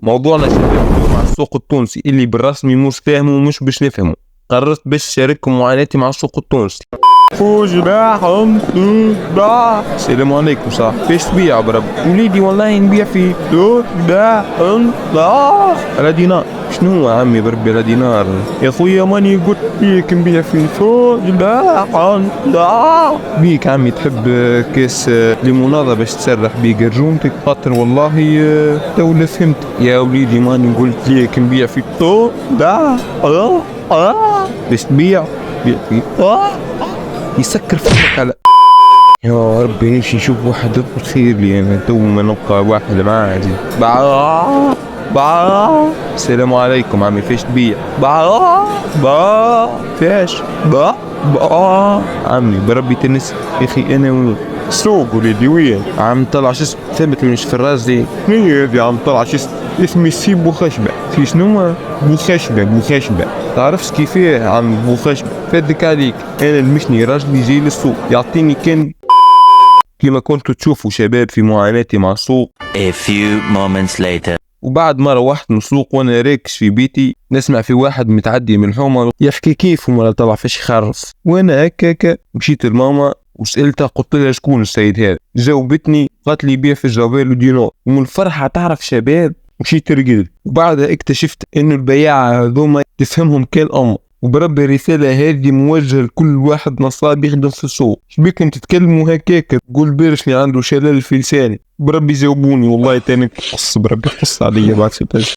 موضوعنا شباب اليوم على السوق التونسي اللي بالرسمي مش فاهمه ومش باش نفهمه. قررت باش شارككم معاناتي مع السوق التونسي. فوجباهم تباع. السلام عليكم صاحبي، فاش تبيع برب؟ وليدي والله نبيع في تباعهم تباع على دينار. شنو عمي بربي على دينار؟ يا خويا ماني قلت ليك نبيع في فوجباهم تباع. بيك عمي تحب كاس ليموناضة باش تسرح بيه قرجومتك؟ خاطر والله تو فهمت يا وليدي، ماني قلت ليك نبيع في تباع باش تبيع في يسكر فمك على يا ربي. نمشي نشوف واحد خير لي انا تو ما نبقى واحد معادي. السلام عليكم عمي، فاش تبيع؟ فاش عمي بربي تنس يا اخي. انا سوق وليدي وين عم طلع شو ثبت مش في الراس دي. هي هذي عم طلع شو اسمي سي بوخشبة. في شنو بوخشبة تعرفش كيفاه عم بوخشبة؟ فدك عليك انا المشني راجل يجي للسوق يعطيني كان كما كنتوا تشوفوا شباب في معاناتي مع السوق. A few moments later. وبعد ما روحت من السوق وانا راكش في بيتي نسمع في واحد متعدي من الحومه يحكي كيف وما طلع فاش يخرف. وانا هكاك مشيت لماما وسألتها، قلت لها شكون السيد هذا؟ جاوبتني قالت لي يبيع في الجوال دينار. ومن الفرحه تعرف شباب مشيت رقدت. وبعدها اكتشفت انه البياعة هذوما تفهمهم كالأم. وبربي الرسالة هذه موجهة لكل واحد نصاب يخدم في السوق. شبيك انت تتكلموا هكاك تقول بيرشني عنده شلل في لساني؟ بربي جاوبوني والله تاني قص بربي قص عليا بعد شي